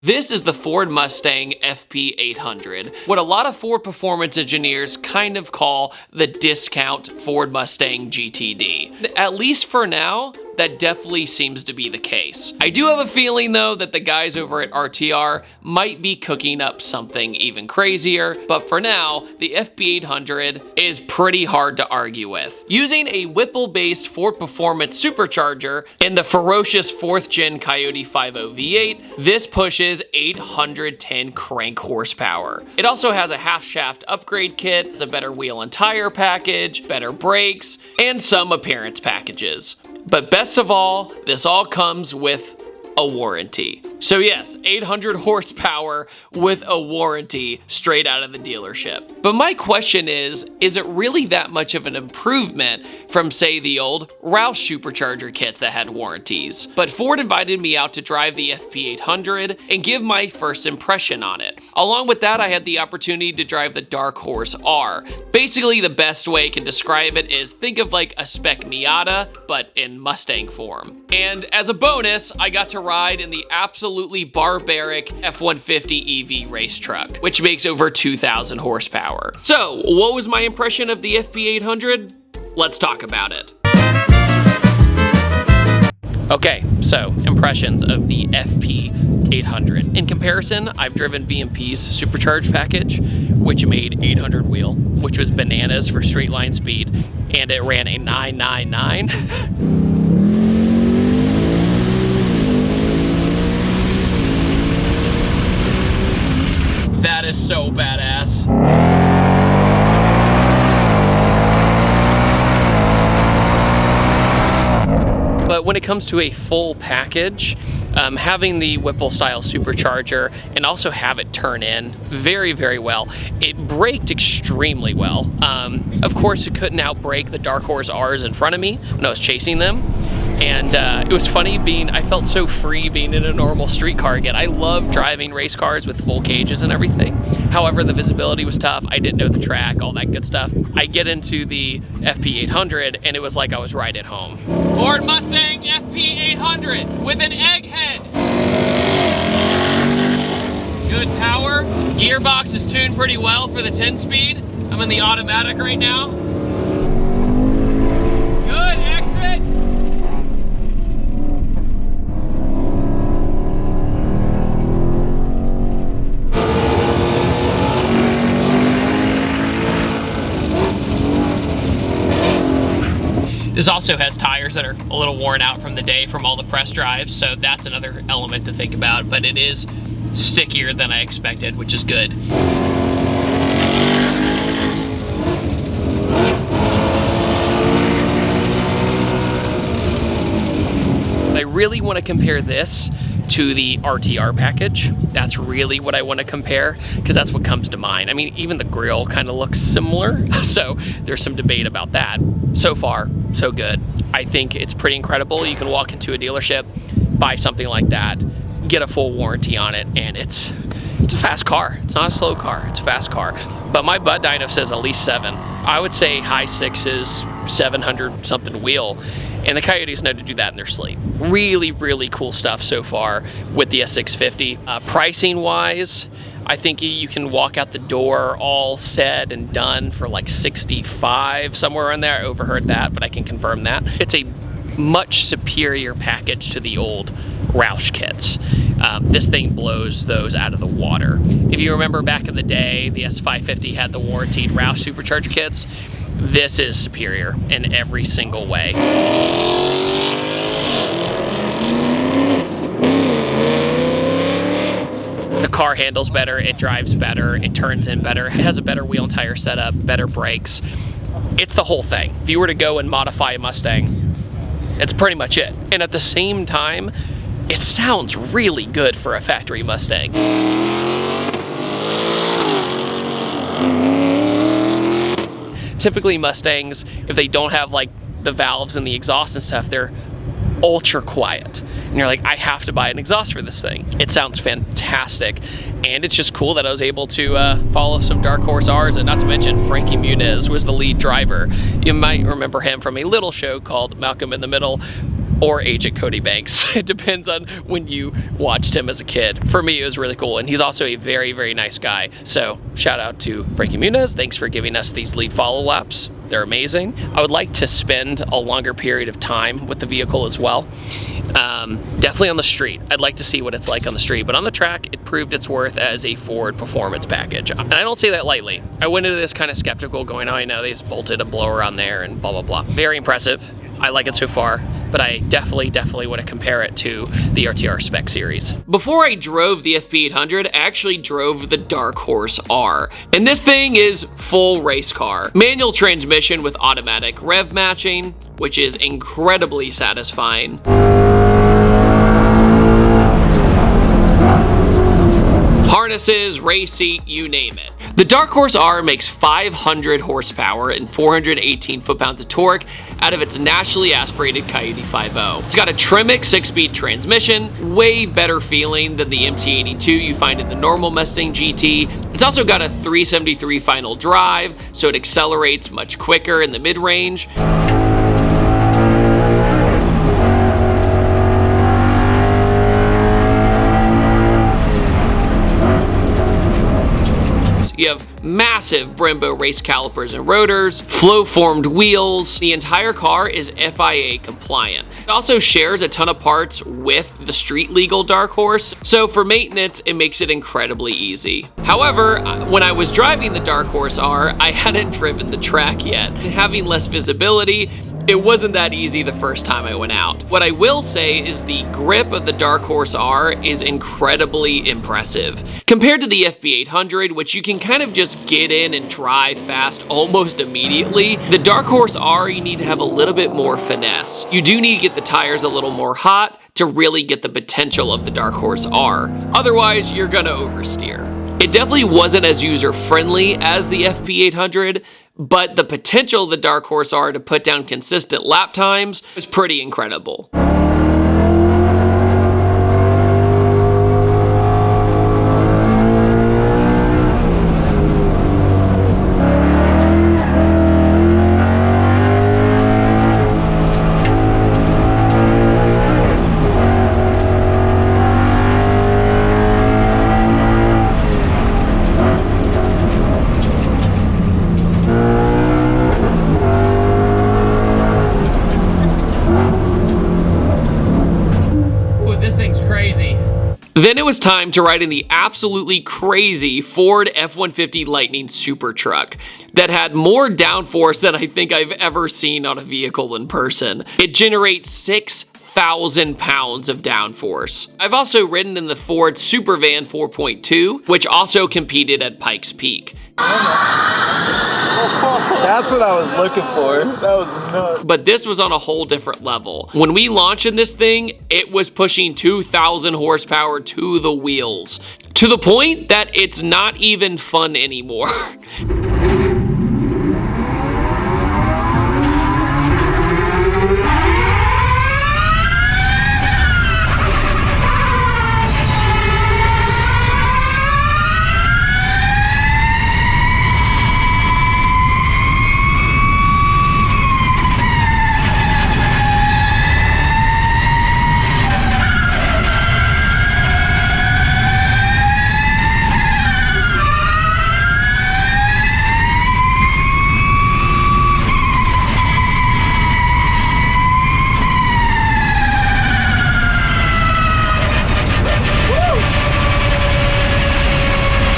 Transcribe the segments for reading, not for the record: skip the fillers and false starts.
This is the Ford Mustang FP800, what a lot of Ford performance engineers kind of call the discount Ford Mustang GTD. At least for now, that definitely seems to be the case. I do have a feeling though that the guys over at RTR might be cooking up something even crazier, but for now, the FP800 is pretty hard to argue with. Using a Whipple-based Ford performance supercharger in the ferocious 4th gen Coyote 5.0 V8, this pushes 810 crank horsepower. It also has a half shaft upgrade kit, a better wheel and tire package, better brakes, and some appearance packages. But best of all, this all comes with a warranty. So yes, 800 horsepower with a warranty straight out of the dealership. But my question is it really that much of an improvement from, say, the old Roush supercharger kits that had warranties? But Ford invited me out to drive the FP800 and give my first impression on it. Along with that, I had the opportunity to drive the Dark Horse R. Basically, the best way I can describe it is think of like a spec Miata, but in Mustang form. And as a bonus, I got to ride in the absolutely barbaric F-150 EV race truck, which makes over 2,000 horsepower. So, what was my impression of the FP800? Let's talk about it. Okay, so impressions of the FP800. In comparison, I've driven BMP's supercharged package, which made 800 wheel, which was bananas for straight line speed, and it ran a 999. That is so badass. But when it comes to a full package, having the Whipple style supercharger and also have it turn in very, very well. It braked extremely well. Of course, it couldn't outbrake the Dark Horse R's in front of me when I was chasing them. And it was funny I felt so free being in a normal street car again. I love driving race cars with full cages and everything. However, the visibility was tough. I didn't know the track, all that good stuff. I get into the FP800 and it was like I was right at home. Ford Mustang FP800 with an egghead. Good power. Gearbox is tuned pretty well for the 10-speed. I'm in the automatic right now. Good exit. This also has tires that are a little worn out from the day from all the press drives, so that's another element to think about, but it is stickier than I expected, which is good. I really want to compare this to the RTR package. That's really what I want to compare, because that's what comes to mind. I mean, even the grille kind of looks similar, so there's some debate about that. So far, so good. I think it's pretty incredible. You can walk into a dealership, buy something like that, get a full warranty on it, and it's a fast car. It's not a slow car, it's a fast car. But my butt dyno says at least 7. I would say high 6s, 700 something wheel. And the Coyotes know to do that in their sleep. Really, really cool stuff so far with the S650. Pricing wise, I think you can walk out the door all said and done for like 65, somewhere in there. I overheard that, but I can confirm that. It's a much superior package to the old Roush kits. This thing blows those out of the water. If you remember back in the day, the S550 had the warranted Roush supercharger kits. This is superior in every single way. The car handles better, it drives better, it turns in better, it has a better wheel and tire setup, better brakes. It's the whole thing. If you were to go and modify a Mustang, it's pretty much it. And at the same time, it sounds really good for a factory Mustang. Typically Mustangs, if they don't have like the valves and the exhaust and stuff, they're ultra quiet. And you're like, I have to buy an exhaust for this thing. It sounds fantastic. And it's just cool that I was able to follow some Dark Horse R's, and not to mention Frankie Muniz was the lead driver. You might remember him from a little show called Malcolm in the Middle. or Agent Cody Banks. It depends on when you watched him as a kid. For me, it was really cool, and he's also a very, very nice guy. So shout out to Frankie Muniz. Thanks for giving us these lead follow laps. They're amazing. I would like to spend a longer period of time with the vehicle as well. Definitely on the street. I'd like to see what it's like on the street, but on the track, it proved its worth as a Ford performance package. And I don't say that lightly. I went into this kind of skeptical, going, oh, you know, they just bolted a blower on there and blah, blah, blah. Very impressive. I like it so far, but I definitely want to compare it to the RTR Spec Series. Before I drove the FP800, I actually drove the Dark Horse R. And this thing is full race car. Manual transmission with automatic rev matching, which is incredibly satisfying. Harnesses, race seat, you name it. The Dark Horse R makes 500 horsepower and 418 foot-pounds of torque out of its naturally aspirated Coyote 5.0. It's got a Tremec 6-speed transmission, way better feeling than the MT82 you find in the normal Mustang GT. It's also got a 373 final drive, so it accelerates much quicker in the mid-range. You have massive Brembo race calipers and rotors, flow-formed wheels. The entire car is FIA compliant. It also shares a ton of parts with the street-legal Dark Horse, so for maintenance, it makes it incredibly easy. However, when I was driving the Dark Horse R, I hadn't driven the track yet. Having less visibility, it wasn't that easy the first time I went out. What I will say is the grip of the Dark Horse R is incredibly impressive. Compared to the FP800, which you can kind of just get in and drive fast almost immediately, the Dark Horse R, you need to have a little bit more finesse. You do need to get the tires a little more hot to really get the potential of the Dark Horse R. Otherwise, you're gonna oversteer. It definitely wasn't as user-friendly as the FP800, but the potential of the Dark Horse R to put down consistent lap times is pretty incredible. Then it was time to ride in the absolutely crazy Ford F-150 Lightning Super Truck that had more downforce than I think I've ever seen on a vehicle in person. It generates 6,000 pounds of downforce. I've also ridden in the Ford Supervan 4.2, which also competed at Pikes Peak. That's what I was looking for. That was nuts. But this was on a whole different level. When we launched in this thing, it was pushing 2,000 horsepower to the wheels, to the point that it's not even fun anymore.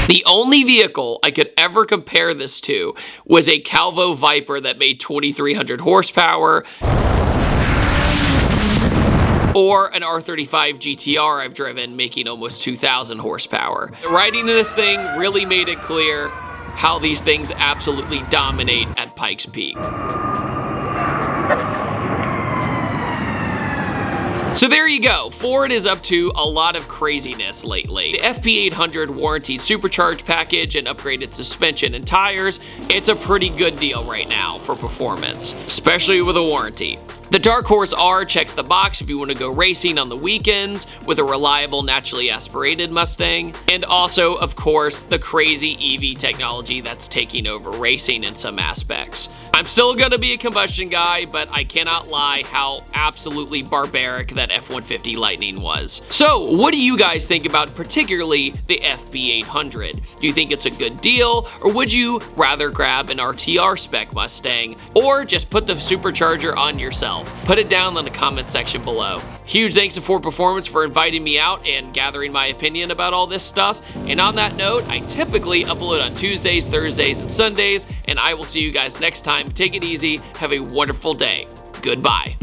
The only vehicle I could ever compare this to was a Calvo Viper that made 2,300 horsepower, or an R35 GTR I've driven making almost 2,000 horsepower. Riding in this thing really made it clear how these things absolutely dominate at Pikes Peak. So there you go. Ford is up to a lot of craziness lately. The FP800 warranted supercharged package and upgraded suspension and tires, it's a pretty good deal right now for performance, especially with a warranty. The Dark Horse R checks the box if you want to go racing on the weekends with a reliable, naturally aspirated Mustang, and also, of course, the crazy EV technology that's taking over racing in some aspects. I'm still gonna be a combustion guy, but I cannot lie how absolutely barbaric that F-150 Lightning was. So, what do you guys think about particularly the FP800? Do you think it's a good deal, or would you rather grab an RTR spec Mustang, or just put the supercharger on yourself? Put it down in the comment section below. Huge thanks to Ford Performance for inviting me out and gathering my opinion about all this stuff. And on that note, I typically upload on Tuesdays, Thursdays, and Sundays, and I will see you guys next time. Take it easy. Have a wonderful day. Goodbye.